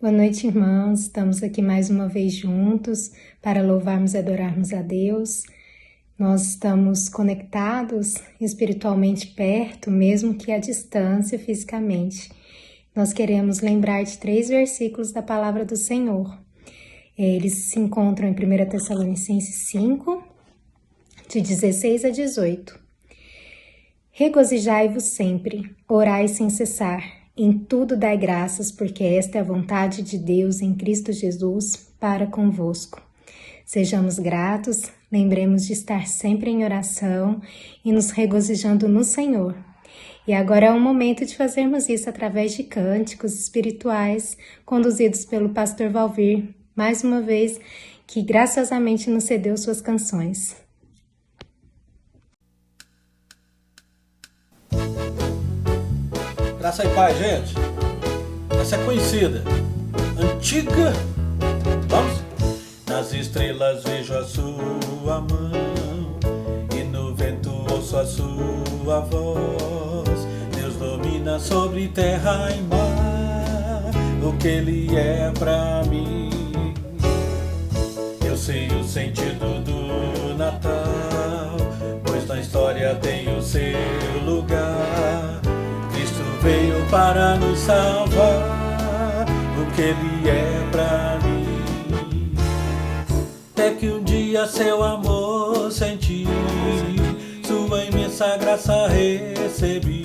Boa noite, irmãos. Estamos aqui mais uma vez juntos para louvarmos e adorarmos a Deus. Nós estamos conectados espiritualmente perto, mesmo que à distância fisicamente. Nós queremos lembrar de 3 versículos da palavra do Senhor. Eles se encontram em 1 Tessalonicenses 5, de 16 a 18. Regozijai-vos sempre, orai sem cessar. Em tudo dai graças, porque esta é a vontade de Deus em Cristo Jesus para convosco. Sejamos gratos, lembremos de estar sempre em oração e nos regozijando no Senhor. E agora é o momento de fazermos isso através de cânticos espirituais conduzidos pelo pastor Valvir, mais uma vez, que graciosamente nos cedeu suas canções. Graça e paz, gente. Essa é conhecida, antiga. Vamos? Nas estrelas vejo a sua mão e no vento ouço a sua voz. Deus domina sobre terra e mar, o que Ele é pra mim. Eu sei o sentido do Natal, pois na história tem o seu lugar. Veio para nos salvar, o que Ele é pra mim. Até que um dia seu amor senti, sua imensa graça recebi.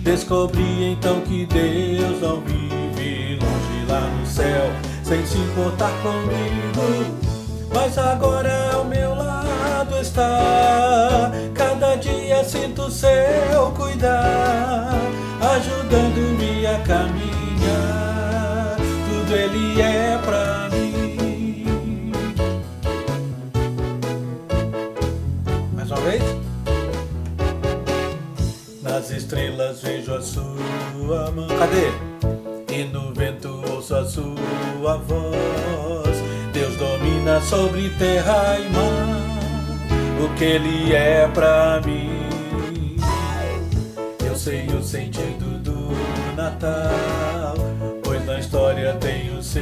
Descobri então que Deus não vive longe lá no céu, sem se importar comigo, mas agora ao meu lado está. Cada dia sinto seu cuidar, ajudando-me a caminhar. Tudo Ele é pra mim. Mais uma vez. Nas estrelas vejo a sua mão. Cadê? E no vento ouço a sua voz. Deus domina sobre terra e mar, o que Ele é pra mim. Eu sei o sentido do Natal, pois na história tem o seu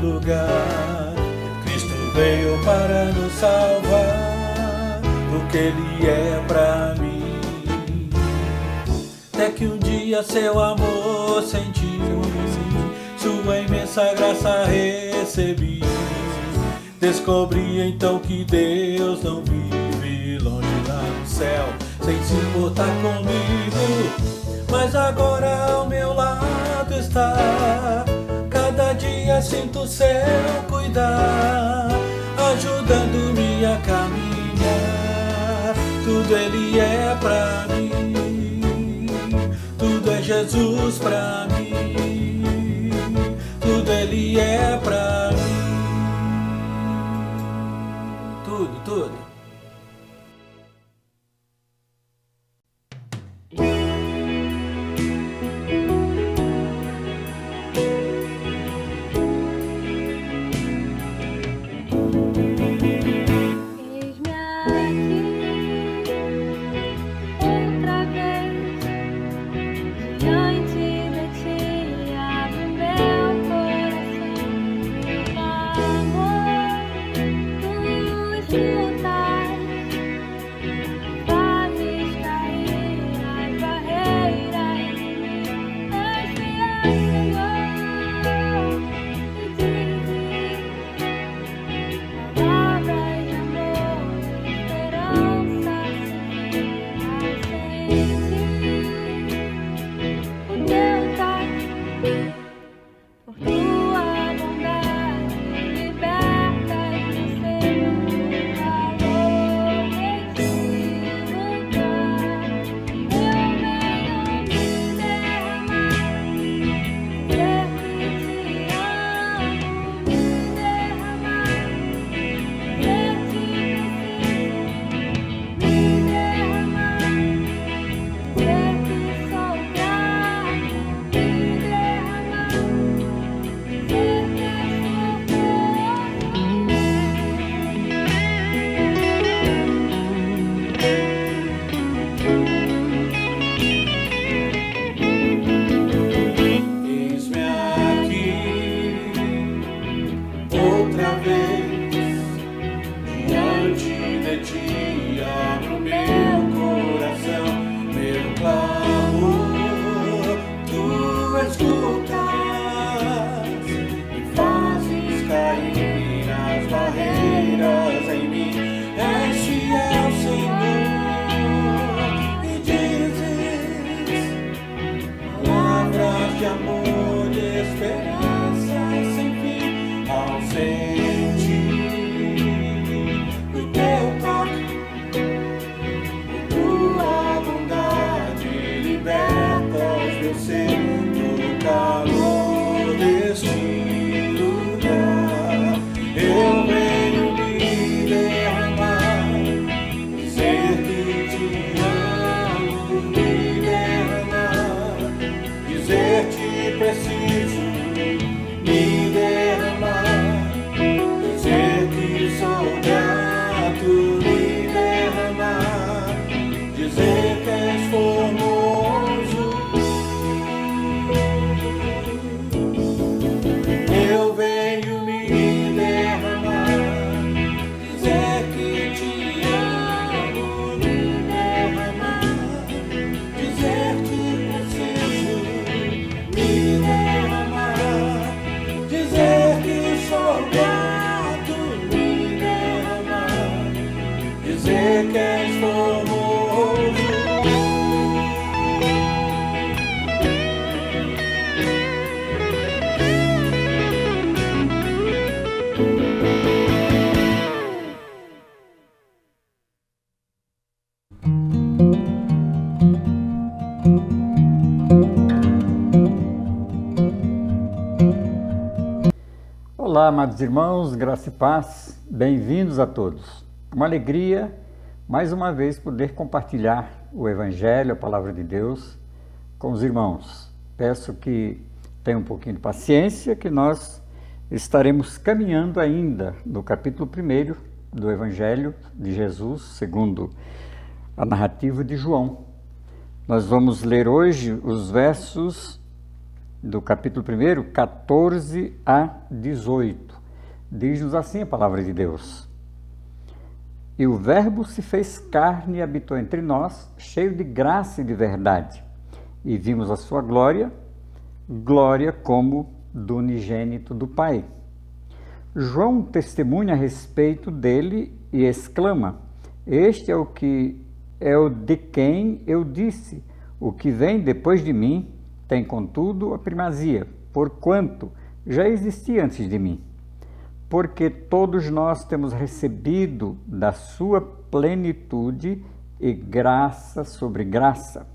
lugar. Cristo veio para nos salvar, o que Ele é pra mim. Até que um dia seu amor sentiu, sua imensa graça recebi. Descobri então que Deus não vive longe lá no céu, sem se importar comigo, mas agora ao meu lado está. Cada dia sinto seu cuidar, ajudando-me a caminhar. Tudo Ele é pra mim, tudo é Jesus pra mim, tudo Ele é pra mim. Tudo. és formoso. Olá, amados irmãos, graça e paz, bem-vindos a todos. Uma alegria, mais uma vez, poder compartilhar o Evangelho, a Palavra de Deus, com os irmãos. Peço que tenham um pouquinho de paciência, que nós estaremos caminhando ainda no capítulo 1 do Evangelho de Jesus, segundo a narrativa de João. Nós vamos ler hoje os versos do capítulo 1, 14 a 18. Diz-nos assim a palavra de Deus: E o Verbo se fez carne e habitou entre nós, cheio de graça e de verdade. E vimos a sua glória, glória como do unigênito do Pai. João testemunha a respeito dele e exclama: Este é o de quem eu disse, o que vem depois de mim tem, contudo, a primazia, porquanto já existia antes de mim. Porque todos nós temos recebido da sua plenitude e graça sobre graça.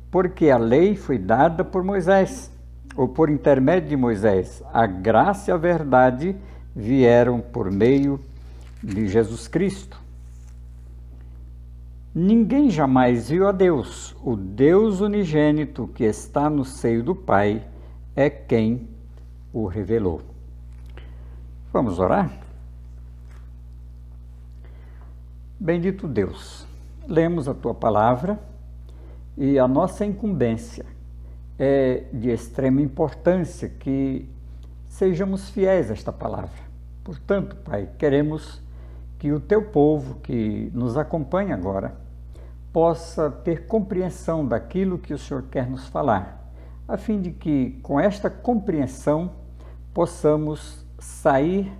Porque a lei foi dada por Moisés, ou por intermédio de Moisés. A graça e a verdade vieram por meio de Jesus Cristo. Ninguém jamais viu a Deus. O Deus unigênito que está no seio do Pai é quem o revelou. Vamos orar? Bendito Deus, lemos a Tua palavra e a nossa incumbência é de extrema importância que sejamos fiéis a esta palavra. Portanto, Pai, queremos que o Teu povo que nos acompanha agora possa ter compreensão daquilo que o Senhor quer nos falar, a fim de que, com esta compreensão, possamos sair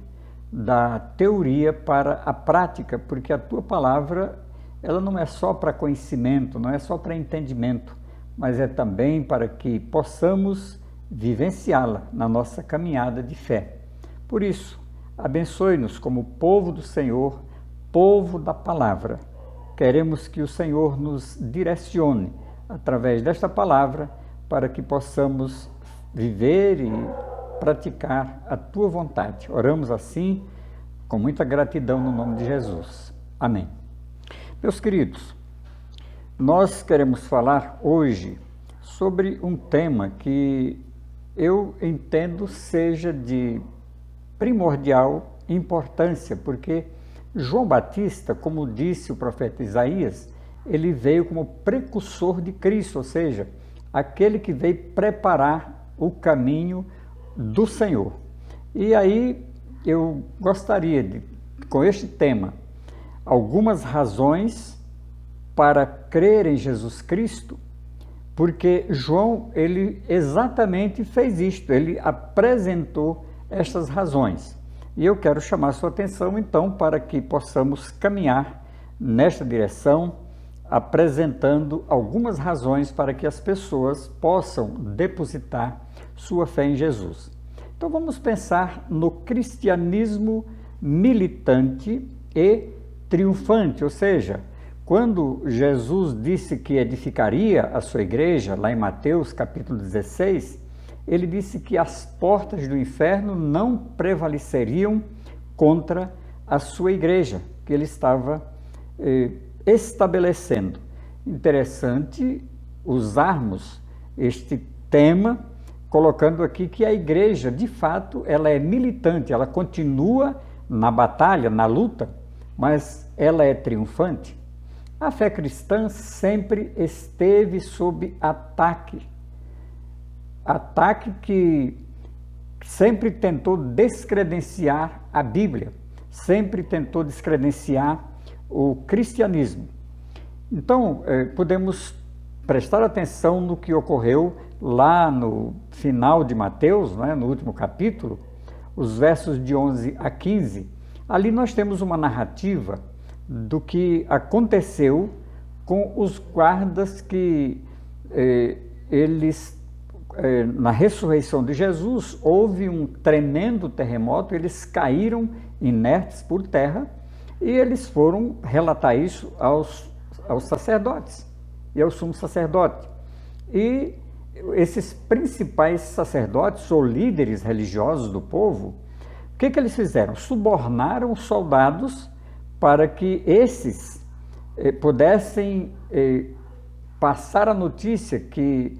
da teoria para a prática, porque a Tua palavra, ela não é só para conhecimento, não é só para entendimento, mas é também para que possamos vivenciá-la na nossa caminhada de fé. Por isso, abençoe-nos como povo do Senhor, povo da palavra. Queremos que o Senhor nos direcione através desta palavra para que possamos viver e praticar a Tua vontade. Oramos assim, com muita gratidão no nome de Jesus. Amém. Meus queridos, nós queremos falar hoje sobre um tema que eu entendo seja de primordial importância, porque João Batista, como disse o profeta Isaías, ele veio como precursor de Cristo, ou seja, aquele que veio preparar o caminho do Senhor. E aí eu gostaria de, com este tema, algumas razões para crer em Jesus Cristo, porque João, ele exatamente fez isto, ele apresentou estas razões. E eu quero chamar a sua atenção, então, para que possamos caminhar nesta direção, apresentando algumas razões para que as pessoas possam depositar sua fé em Jesus. Então, vamos pensar no cristianismo militante e triunfante, ou seja, quando Jesus disse que edificaria a sua igreja, lá em Mateus capítulo 16, ele disse que as portas do inferno não prevaleceriam contra a sua igreja, que ele estava estabelecendo. Interessante usarmos este tema, colocando aqui que a igreja, de fato, ela é militante, ela continua na batalha, na luta, mas ela é triunfante. A fé cristã sempre esteve sob ataque que sempre tentou descredenciar a Bíblia, sempre tentou descredenciar o cristianismo. Então, podemos prestar atenção no que ocorreu lá no final de Mateus, né, no último capítulo, os versos de 11 a 15. Ali nós temos uma narrativa do que aconteceu com os guardas que na ressurreição de Jesus, houve um tremendo terremoto, eles caíram inertes por terra e eles foram relatar isso aos sacerdotes e ao sumo sacerdote. E esses principais sacerdotes ou líderes religiosos do povo, o que eles fizeram? Subornaram os soldados para que esses pudessem passar a notícia que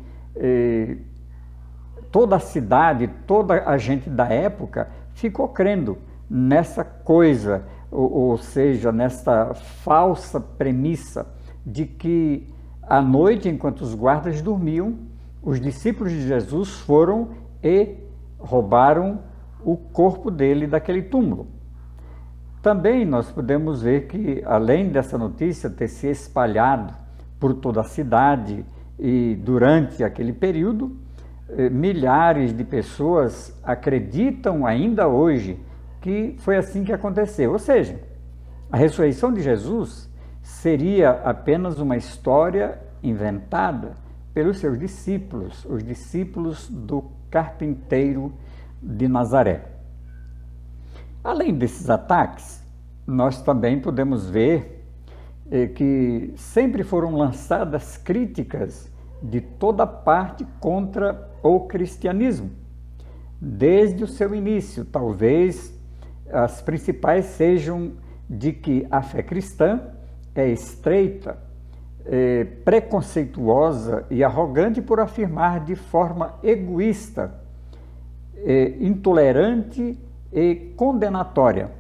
toda a cidade, toda a gente da época ficou crendo nessa coisa, ou seja, nessa falsa premissa de que à noite, enquanto os guardas dormiam, os discípulos de Jesus foram e roubaram o corpo dele daquele túmulo. Também nós podemos ver que, além dessa notícia ter se espalhado por toda a cidade e durante aquele período, milhares de pessoas acreditam ainda hoje que foi assim que aconteceu. Ou seja, a ressurreição de Jesus seria apenas uma história inventada pelos seus discípulos, os discípulos do carpinteiro de Nazaré. Além desses ataques, nós também podemos ver que sempre foram lançadas críticas de toda parte contra o cristianismo, desde o seu início. Talvez as principais sejam de que a fé cristã é estreita, preconceituosa e arrogante por afirmar de forma egoísta, intolerante e condenatória.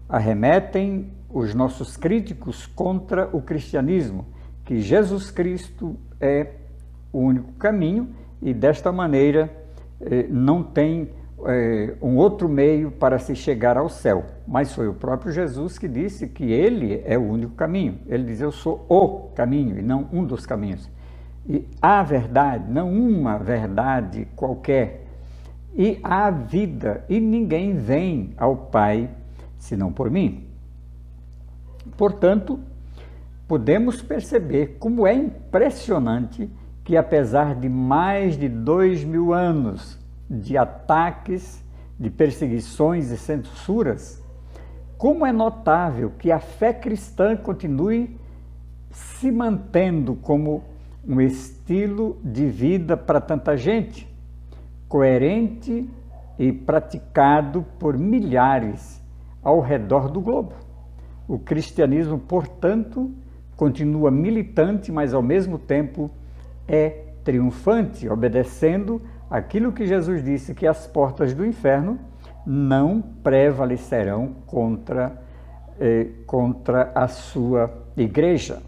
Arremetem os nossos críticos contra o cristianismo, que Jesus Cristo é o único caminho e desta maneira não tem um outro meio para se chegar ao céu. Mas foi o próprio Jesus que disse que ele é o único caminho. Ele diz: eu sou o caminho e não um dos caminhos. E a verdade, não uma verdade qualquer, e a vida, e ninguém vem ao Pai senão por mim. Portanto, podemos perceber como é impressionante que, apesar de mais de 2000 anos de ataques, de perseguições e censuras, como é notável que a fé cristã continue se mantendo como um estilo de vida para tanta gente, coerente e praticado por milhares ao redor do globo. O cristianismo, portanto, continua militante, mas ao mesmo tempo é triunfante, obedecendo aquilo que Jesus disse, que as portas do inferno não prevalecerão contra a sua igreja.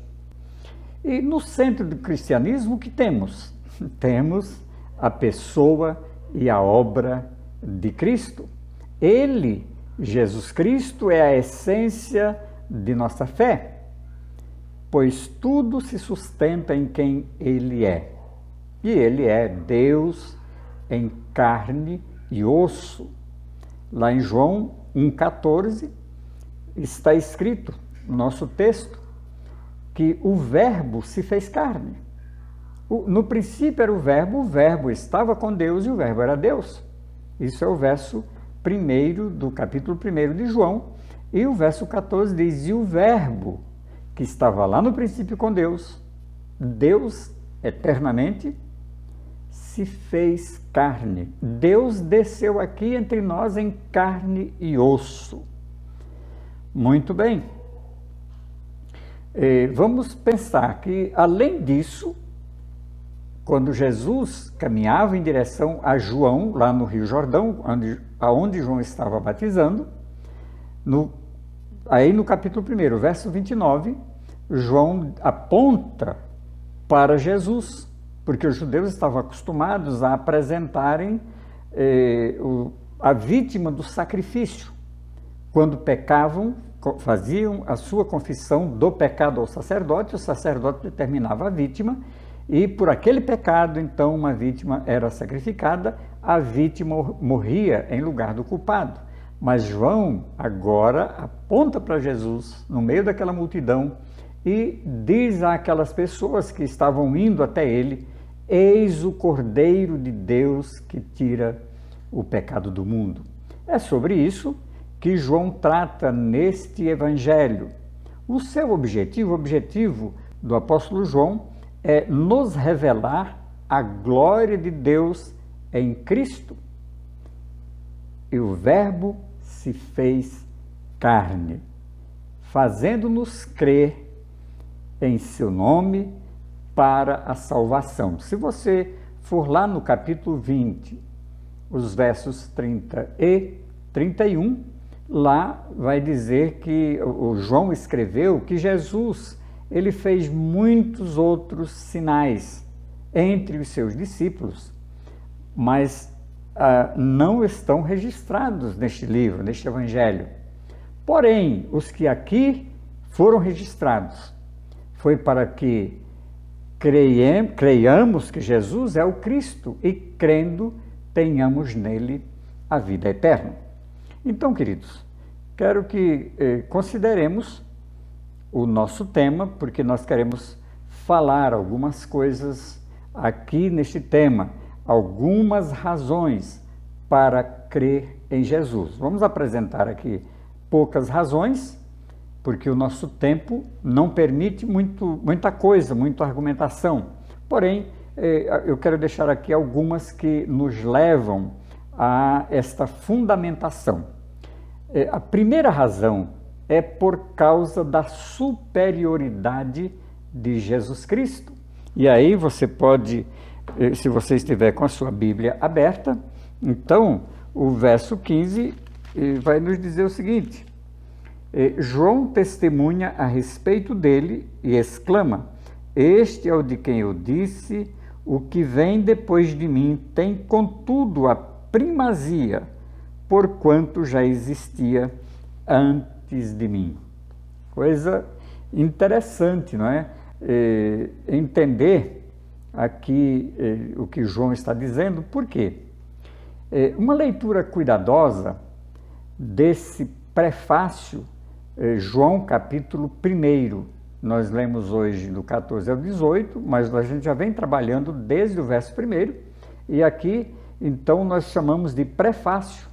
E no centro do cristianismo, o que temos? Temos a pessoa e a obra de Cristo. Ele, Jesus Cristo, é a essência de nossa fé, pois tudo se sustenta em quem Ele é. E Ele é Deus em carne e osso. Lá em João 1,14 está escrito, no nosso texto, que o Verbo se fez carne. No princípio era o Verbo estava com Deus e o Verbo era Deus. Isso é o verso 1 do capítulo 1 de João. E o verso 14 diz: e o Verbo que estava lá no princípio com Deus, Deus eternamente, se fez carne. Deus desceu aqui entre nós em carne e osso. Muito bem. Vamos pensar que, além disso, quando Jesus caminhava em direção a João, lá no Rio Jordão, aonde João estava batizando, aí no capítulo 1, verso 29, João aponta para Jesus, porque os judeus estavam acostumados a apresentarem a vítima do sacrifício. Quando pecavam, faziam a sua confissão do pecado ao sacerdote, o sacerdote determinava a vítima, e por aquele pecado, então, uma vítima era sacrificada, a vítima morria em lugar do culpado. Mas João agora aponta para Jesus no meio daquela multidão e diz àquelas pessoas que estavam indo até ele: eis o Cordeiro de Deus que tira o pecado do mundo. É sobre isso que João trata neste evangelho. O seu objetivo, o objetivo do apóstolo João, é nos revelar a glória de Deus em Cristo. E o Verbo se fez carne, fazendo-nos crer em seu nome para a salvação. Se você for lá no capítulo 20, os versos 30 e 31, lá vai dizer que o João escreveu que Jesus, ele fez muitos outros sinais entre os seus discípulos, mas não estão registrados neste livro, neste evangelho. Porém, os que aqui foram registrados foi para que creiamos que Jesus é o Cristo e, crendo, tenhamos nele a vida eterna. Então, queridos, quero que consideremos o nosso tema, porque nós queremos falar algumas coisas aqui neste tema, algumas razões para crer em Jesus. Vamos apresentar aqui poucas razões, porque o nosso tempo não permite muita coisa, muita argumentação. Porém, eu quero deixar aqui algumas que nos levam a esta fundamentação. A primeira razão é por causa da superioridade de Jesus Cristo. E aí você pode, se você estiver com a sua Bíblia aberta, então o verso 15 vai nos dizer o seguinte: João testemunha a respeito dele e exclama: este é o de quem eu disse, o que vem depois de mim tem contudo a primazia, porquanto já existia antes de mim. Coisa interessante, não é? Entender aqui o que João está dizendo. Por quê? Uma leitura cuidadosa desse prefácio, João capítulo 1, nós lemos hoje do 14 ao 18, mas a gente já vem trabalhando desde o verso 1, e aqui então nós chamamos de prefácio,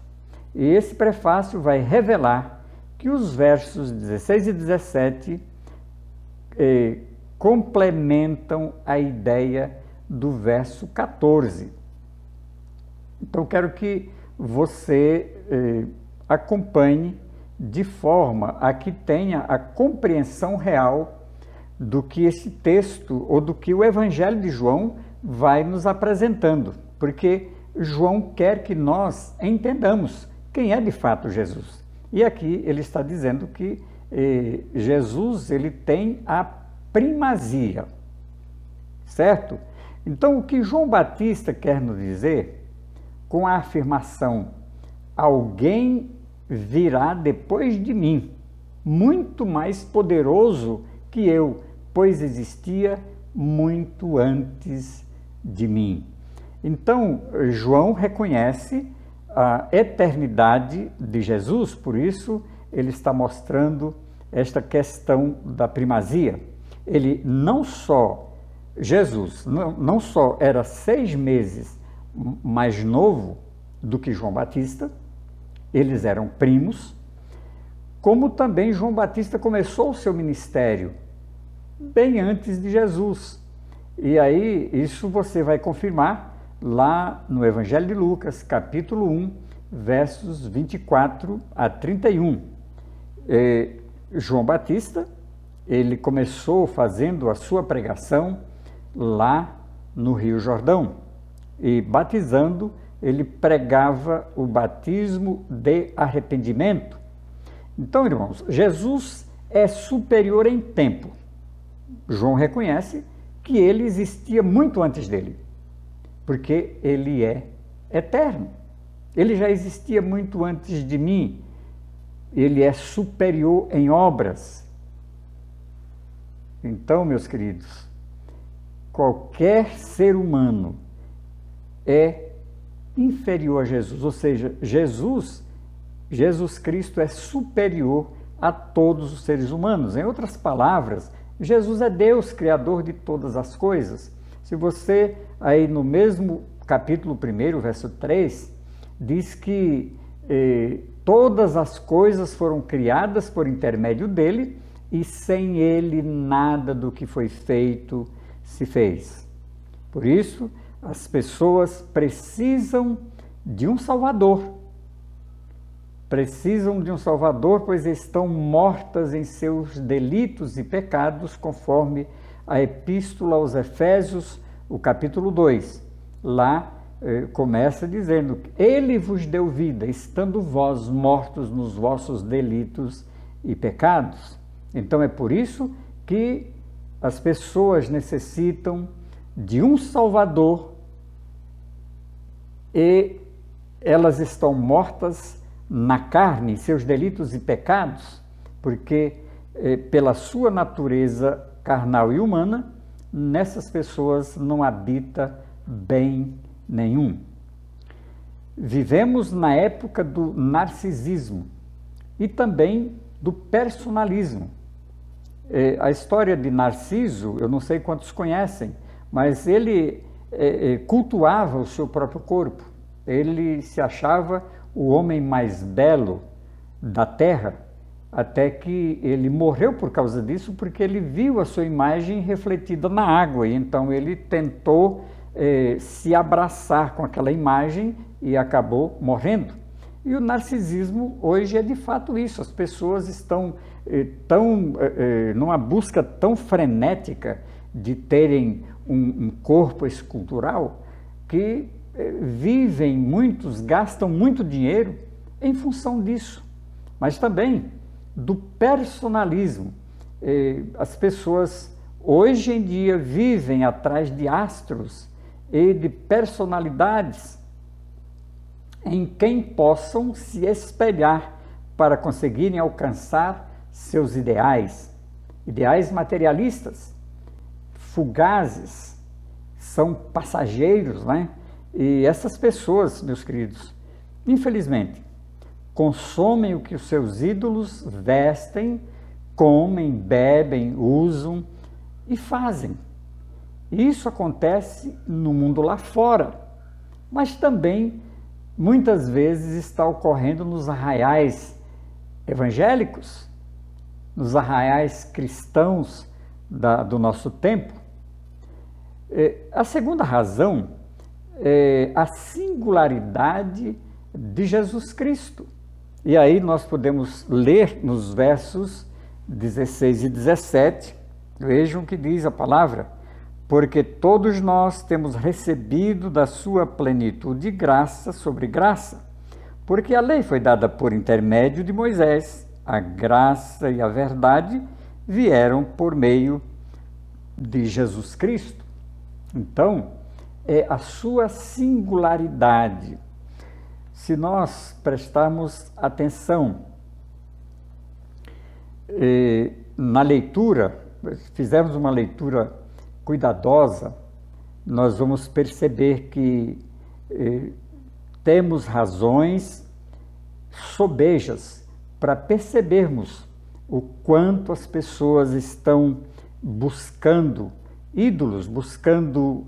e esse prefácio vai revelar que os versos 16 e 17 complementam a ideia do verso 14. Então quero que você acompanhe de forma a que tenha a compreensão real do que esse texto ou do que o Evangelho de João vai nos apresentando, porque João quer que nós entendamos quem é de fato Jesus. E aqui ele está dizendo que Jesus, ele tem a primazia, certo? Então o que João Batista quer nos dizer com a afirmação: alguém virá depois de mim, muito mais poderoso que eu, pois existia muito antes de mim. Então, João reconhece a eternidade de Jesus, por isso ele está mostrando esta questão da primazia. Ele Jesus não só era 6 meses mais novo do que João Batista, eles eram primos, como também João Batista começou o seu ministério bem antes de Jesus. E aí, isso você vai confirmar lá no Evangelho de Lucas, capítulo 1, versos 24 a 31. João Batista, ele começou fazendo a sua pregação lá no Rio Jordão, e batizando, ele pregava o batismo de arrependimento. Então, irmãos, Jesus é superior em tempo. João reconhece que ele existia muito antes dele, porque ele é eterno. Ele já existia muito antes de mim. Ele é superior em obras. Então, meus queridos, qualquer ser humano é inferior a Jesus, ou seja, Jesus Jesus Cristo é superior a todos os seres humanos. Em outras palavras, Jesus é Deus, Criador de todas as coisas. Se você, aí no mesmo capítulo 1, verso 3, diz que todas as coisas foram criadas por intermédio dele e sem ele nada do que foi feito se fez. Por isso, as pessoas precisam de um Salvador. Precisam de um Salvador, pois estão mortas em seus delitos e pecados, conforme a Epístola aos Efésios, o capítulo 2. Lá começa dizendo: Ele vos deu vida, estando vós mortos nos vossos delitos e pecados. Então é por isso que as pessoas necessitam de um Salvador e elas estão mortas na carne, seus delitos e pecados, porque pela sua natureza carnal e humana, nessas pessoas não habita bem nenhum. Vivemos na época do narcisismo e também do personalismo. A história de Narciso, eu não sei quantos conhecem, mas ele cultuava o seu próprio corpo. Ele se achava o homem mais belo da terra, até que ele morreu por causa disso, porque ele viu a sua imagem refletida na água, e então ele tentou se abraçar com aquela imagem e acabou morrendo. E o narcisismo hoje é de fato isso. As pessoas estão numa busca tão frenética de terem um corpo escultural que muitos gastam muito dinheiro em função disso, mas também do personalismo. As pessoas hoje em dia vivem atrás de astros e de personalidades em quem possam se espelhar para conseguirem alcançar seus ideais materialistas, fugazes, são passageiros, né? E essas pessoas, meus queridos, infelizmente, consomem o que os seus ídolos vestem, comem, bebem, usam e fazem. Isso acontece no mundo lá fora, mas também muitas vezes está ocorrendo nos arraiais evangélicos, nos arraiais cristãos do nosso tempo. A segunda razão é a singularidade de Jesus Cristo. E aí nós podemos ler nos versos 16 e 17, vejam o que diz a palavra: porque todos nós temos recebido da sua plenitude graça sobre graça, porque a lei foi dada por intermédio de Moisés, a graça e a verdade vieram por meio de Jesus Cristo. Então, é a sua singularidade. Se nós prestarmos atenção na leitura, fizermos uma leitura cuidadosa, nós vamos perceber que temos razões sobejas para percebermos o quanto as pessoas estão buscando ídolos, buscando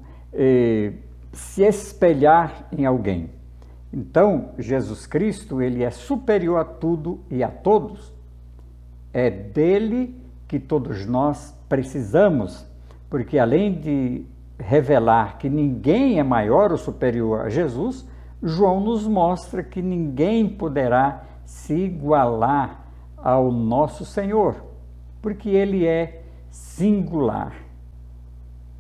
se espelhar em alguém. Então, Jesus Cristo, ele é superior a tudo e a todos. É dele que todos nós precisamos, porque além de revelar que ninguém é maior ou superior a Jesus, João nos mostra que ninguém poderá se igualar ao nosso Senhor, porque ele é singular.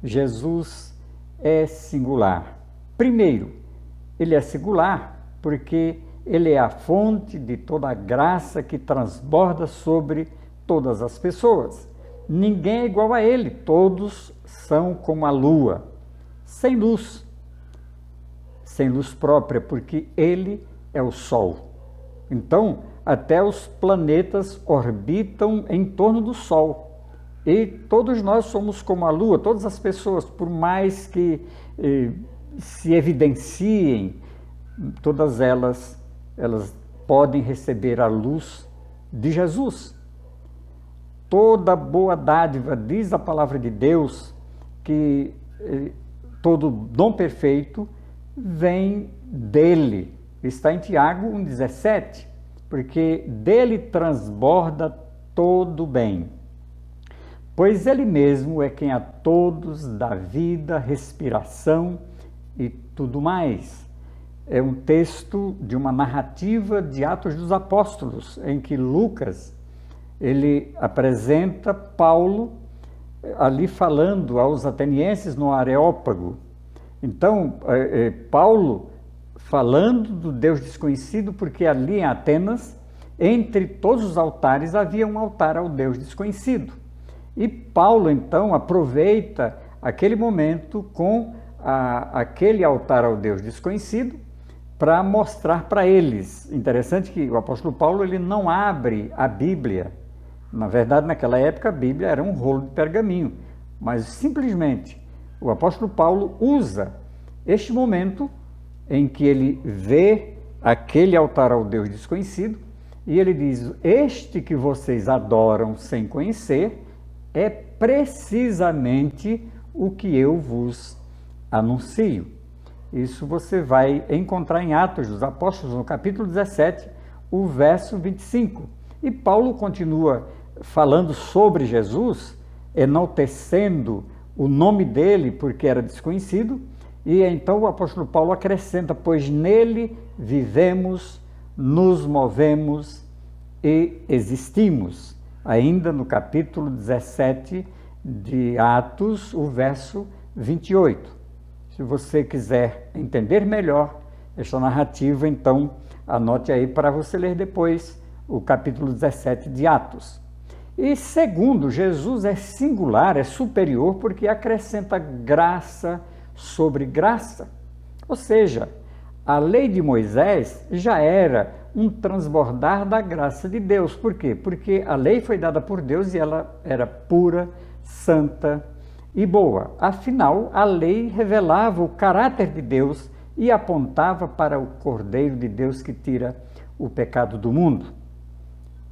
Jesus é singular. Primeiro, ele é singular porque ele é a fonte de toda a graça que transborda sobre todas as pessoas. Ninguém é igual a ele, todos são como a lua, sem luz própria, porque ele é o sol. Então, até os planetas orbitam em torno do sol. E todos nós somos como a lua, todas as pessoas, por mais que se evidenciem, todas elas podem receber a luz de Jesus. Toda boa dádiva, diz a palavra de Deus, que todo dom perfeito vem dele. Está em Tiago 1,17, porque dele transborda todo o bem. Pois ele mesmo é quem a todos dá vida, respiração e tudo mais. É um texto de uma narrativa de Atos dos Apóstolos, em que Lucas, ele apresenta Paulo ali falando aos atenienses no Areópago. Então, Paulo falando do Deus desconhecido, porque ali em Atenas, entre todos os altares, havia um altar ao Deus desconhecido. E Paulo, então, aproveita aquele momento com aquele altar ao Deus desconhecido para mostrar para eles. Interessante que o apóstolo Paulo ele não abre a Bíblia. Na verdade, naquela época, a Bíblia era um rolo de pergaminho. Mas, simplesmente, o apóstolo Paulo usa este momento em que ele vê aquele altar ao Deus desconhecido e ele diz: este que vocês adoram sem conhecer é precisamente o que eu vos anuncio. Isso você vai encontrar em Atos dos Apóstolos, no capítulo 17, o verso 25. E Paulo continua falando sobre Jesus, enaltecendo o nome dele porque era desconhecido, e então o apóstolo Paulo acrescenta: pois nele vivemos, nos movemos e existimos. Ainda no capítulo 17 de Atos, o verso 28. Se você quiser entender melhor esta narrativa, então anote aí para você ler depois o capítulo 17 de Atos. E segundo, Jesus é singular, é superior, porque acrescenta graça sobre graça. Ou seja, a lei de Moisés já era um transbordar da graça de Deus. Por quê? Porque a lei foi dada por Deus e ela era pura, santa e boa. Afinal, a lei revelava o caráter de Deus e apontava para o Cordeiro de Deus que tira o pecado do mundo.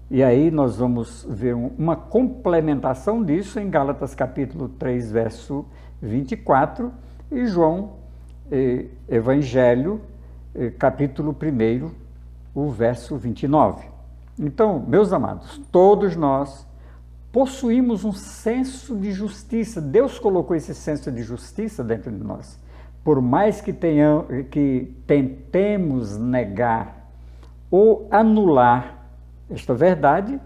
E aí nós vamos ver uma complementação disso em Gálatas capítulo 3, verso 24, e João, Evangelho, capítulo 1, o verso 29. Então, meus amados, todos nós possuímos um senso de justiça. Deus colocou esse senso de justiça dentro de nós. Por mais que tentemos negar ou anular esta verdade,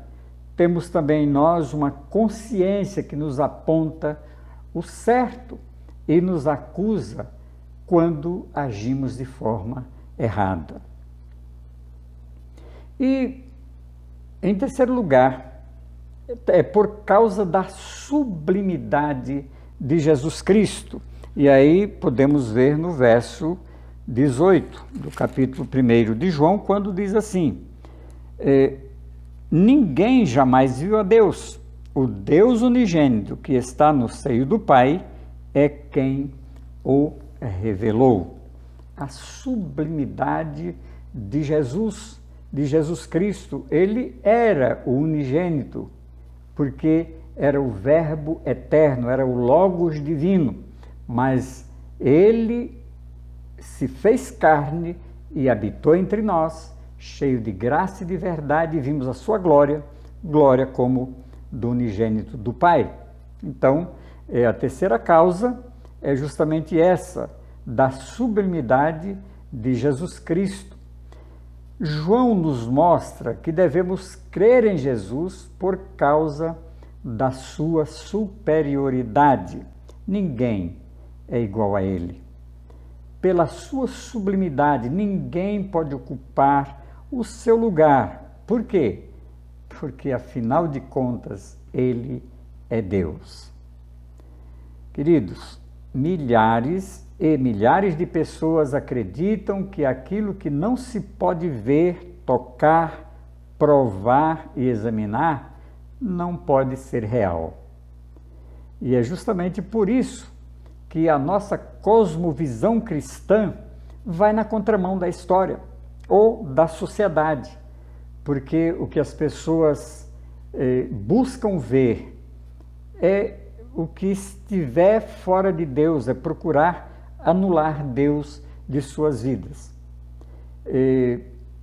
temos também em nós uma consciência que nos aponta o certo e nos acusa quando agimos de forma errada. E, em terceiro lugar, é por causa da sublimidade de Jesus Cristo. E aí podemos ver no verso 18 do capítulo 1 de João, quando diz assim: ninguém jamais viu a Deus. O Deus unigênito que está no seio do Pai é quem o revelou. A sublimidade de Jesus Cristo. Ele era o unigênito, porque era o Verbo eterno, era o Logos divino, mas ele se fez carne e habitou entre nós, cheio de graça e de verdade, e vimos a sua glória, glória como do unigênito do Pai. Então, a terceira causa é justamente essa, da sublimidade de Jesus Cristo. João nos mostra que devemos crer em Jesus por causa da sua superioridade. Ninguém é igual a ele. Pela sua sublimidade, ninguém pode ocupar o seu lugar. Por quê? Porque, afinal de contas, ele é Deus. Queridos, milhares e milhares de pessoas acreditam que aquilo que não se pode ver, tocar, provar e examinar não pode ser real. E é justamente por isso que a nossa cosmovisão cristã vai na contramão da história ou da sociedade. porque o que as pessoas buscam ver é o que estiver fora de Deus, é procurar anular Deus de suas vidas.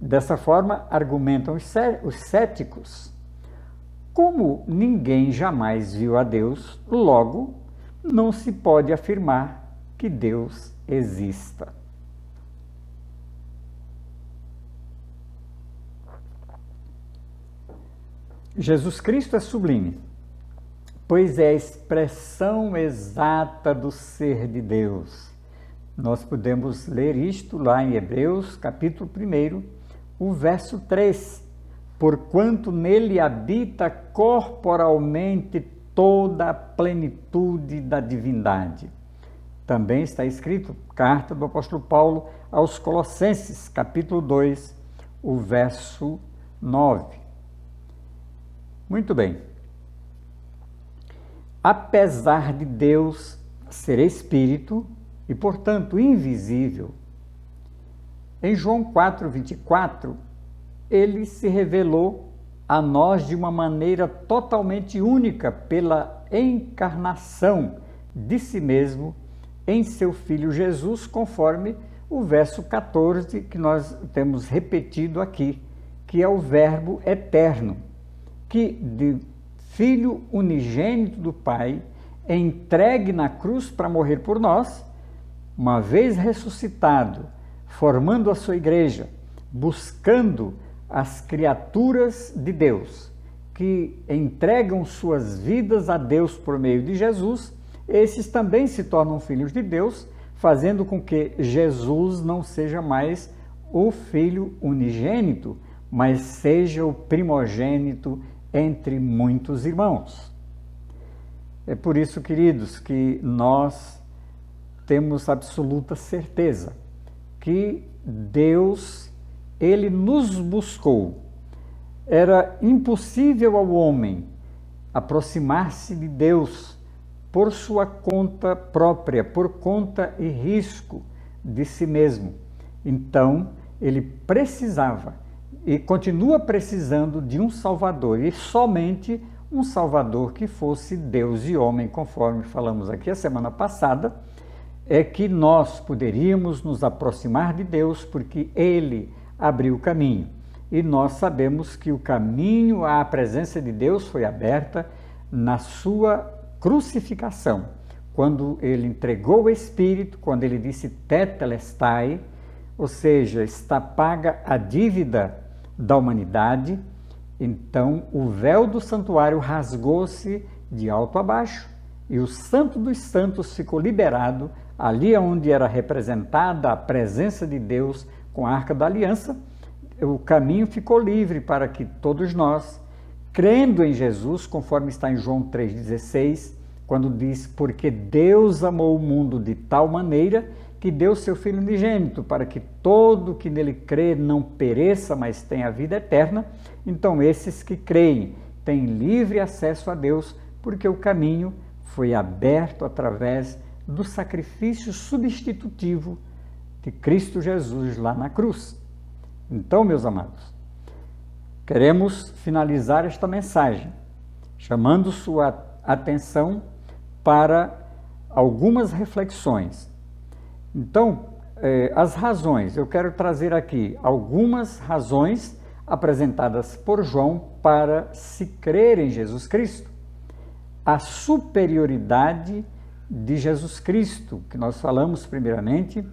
Dessa forma, argumentam os céticos. Como ninguém jamais viu a Deus, logo não se pode afirmar que Deus exista. Jesus Cristo é sublime, pois é a expressão exata do ser de Deus. Nós podemos ler isto lá em Hebreus, capítulo 1, o verso 3. Porquanto nele habita corporalmente toda a plenitude da divindade. Também está escrito, carta do apóstolo Paulo aos Colossenses, capítulo 2, o verso 9. Muito bem. Apesar de Deus ser espírito e, portanto, invisível, em João 4:24, ele se revelou a nós de uma maneira totalmente única pela encarnação de si mesmo em seu Filho Jesus, conforme o verso 14 que nós temos repetido aqui, que é o Verbo eterno, que de Filho unigênito do Pai, entregue na cruz para morrer por nós, uma vez ressuscitado, formando a sua igreja, buscando as criaturas de Deus, que entregam suas vidas a Deus por meio de Jesus, esses também se tornam filhos de Deus, fazendo com que Jesus não seja mais o Filho unigênito, mas seja o primogênito entre muitos irmãos. É por isso, queridos, que nós temos absoluta certeza que Deus, ele nos buscou. Era impossível ao homem aproximar-se de Deus por sua conta própria, por conta e risco de si mesmo. Então, ele precisava e continua precisando de um Salvador, e somente um Salvador que fosse Deus e homem, conforme falamos aqui a semana passada, é que nós poderíamos nos aproximar de Deus, porque ele abriu o caminho. E nós sabemos que o caminho à presença de Deus foi aberta na sua crucificação, quando ele entregou o Espírito, quando ele disse tetelestai, ou seja, está paga a dívida da humanidade. Então o véu do santuário rasgou-se de alto a baixo e o Santo dos Santos ficou liberado, ali onde era representada a presença de Deus com a Arca da Aliança. O caminho ficou livre para que todos nós, crendo em Jesus, conforme está em João 3,16, quando diz, porque Deus amou o mundo de tal maneira que deu seu Filho unigênito, para que todo que nele crê não pereça, mas tenha a vida eterna. Então esses que creem têm livre acesso a Deus, porque o caminho foi aberto através do sacrifício substitutivo de Cristo Jesus lá na cruz. Então, meus amados, queremos finalizar esta mensagem chamando sua atenção para algumas reflexões. Então, as razões, eu quero trazer aqui algumas razões apresentadas por João para se crer em Jesus Cristo. A superioridade de Jesus Cristo, que nós falamos primeiramente,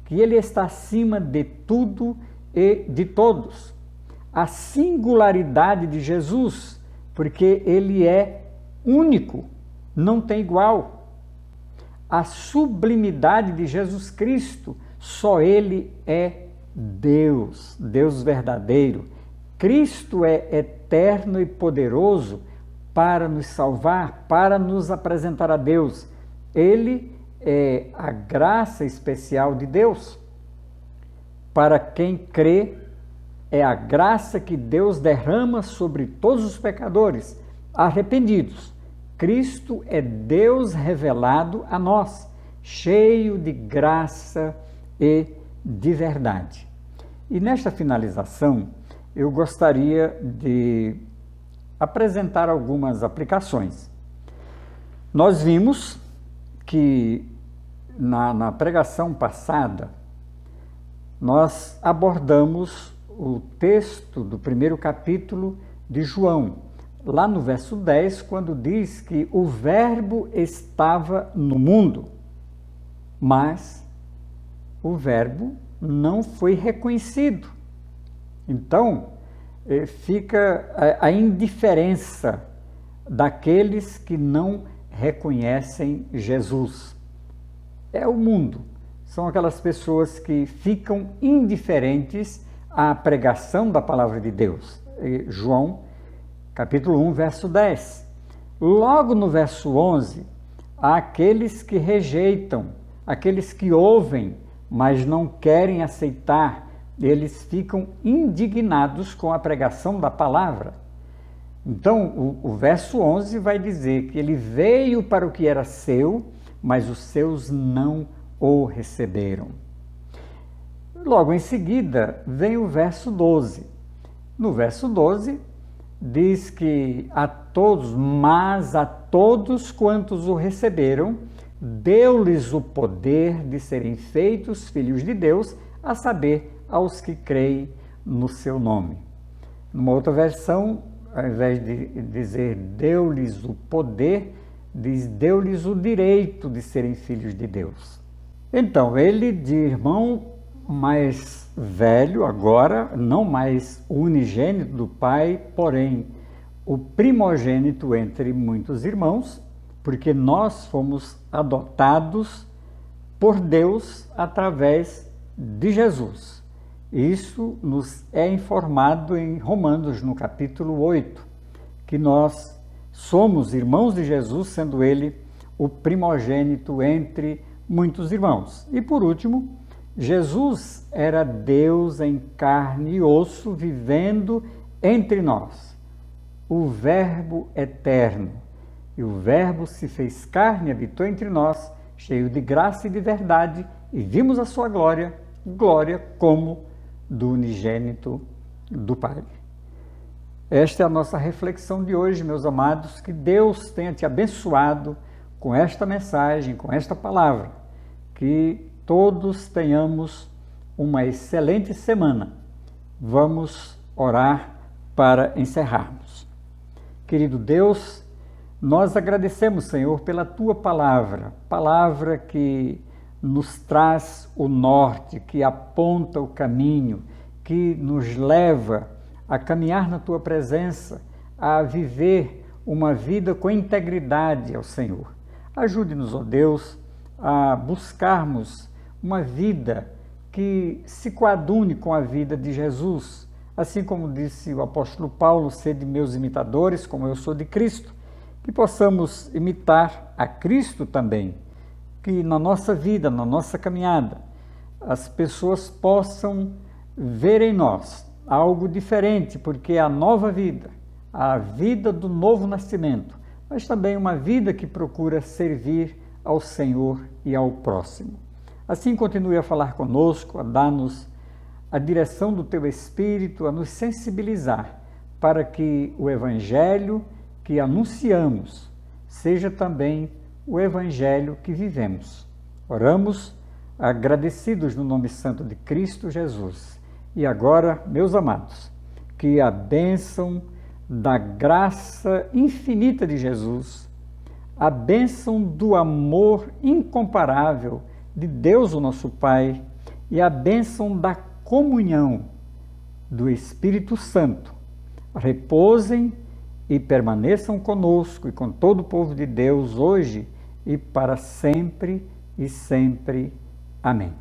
que ele está acima de tudo e de todos. A singularidade de Jesus, porque ele é único, não tem igual. A sublimidade de Jesus Cristo, só ele é Deus, Deus verdadeiro. Cristo é eterno e poderoso para nos salvar, para nos apresentar a Deus. Ele é a graça especial de Deus. Para quem crê, é a graça que Deus derrama sobre todos os pecadores arrependidos. Cristo é Deus revelado a nós, cheio de graça e de verdade. E nesta finalização, eu gostaria de apresentar algumas aplicações. Nós vimos que na pregação passada, nós abordamos o texto do primeiro capítulo de João, lá no verso 10, quando diz que o Verbo estava no mundo, mas o Verbo não foi reconhecido. Então, fica a indiferença daqueles que não reconhecem Jesus. É o mundo, são aquelas pessoas que ficam indiferentes à pregação da palavra de Deus. João, capítulo 1, verso 10. Logo no verso 11, há aqueles que rejeitam, aqueles que ouvem, mas não querem aceitar, eles ficam indignados com a pregação da palavra. Então, o verso 11 vai dizer que ele veio para o que era seu, mas os seus não o receberam. Logo em seguida, vem o verso 12. No verso 12, diz que a todos, mas a todos quantos o receberam, deu-lhes o poder de serem feitos filhos de Deus, a saber, aos que creem no seu nome. Numa outra versão, ao invés de dizer deu-lhes o poder, diz deu-lhes o direito de serem filhos de Deus. Então, ele de irmão mais velho, agora, não mais o unigênito do Pai, porém o primogênito entre muitos irmãos, porque nós fomos adotados por Deus através de Jesus. Isso nos é informado em Romanos, no capítulo 8, que nós somos irmãos de Jesus, sendo ele o primogênito entre muitos irmãos. E por último, Jesus era Deus em carne e osso, vivendo entre nós, o Verbo eterno. E o Verbo se fez carne e habitou entre nós, cheio de graça e de verdade, e vimos a sua glória, glória como do unigênito do Pai. Esta é a nossa reflexão de hoje, meus amados, que Deus tenha te abençoado com esta mensagem, com esta palavra, que todos tenhamos uma excelente semana. Vamos orar para encerrarmos. Querido Deus, nós agradecemos, Senhor, pela Tua palavra, palavra que nos traz o norte, que aponta o caminho, que nos leva a caminhar na Tua presença, a viver uma vida com integridade ao Senhor. Ajude-nos, ó Deus, a buscarmos uma vida que se coadune com a vida de Jesus, assim como disse o apóstolo Paulo, sede meus imitadores, como eu sou de Cristo, que possamos imitar a Cristo também, que na nossa vida, na nossa caminhada, as pessoas possam ver em nós algo diferente, porque é a nova vida, a vida do novo nascimento, mas também uma vida que procura servir ao Senhor e ao próximo. Assim, continue a falar conosco, a dar-nos a direção do Teu Espírito, a nos sensibilizar para que o Evangelho que anunciamos seja também o Evangelho que vivemos. Oramos agradecidos no nome santo de Cristo Jesus. E agora, meus amados, que a bênção da graça infinita de Jesus, a bênção do amor incomparável de Deus, o nosso Pai, e a bênção da comunhão do Espírito Santo repousem e permaneçam conosco e com todo o povo de Deus hoje e para sempre e sempre. Amém.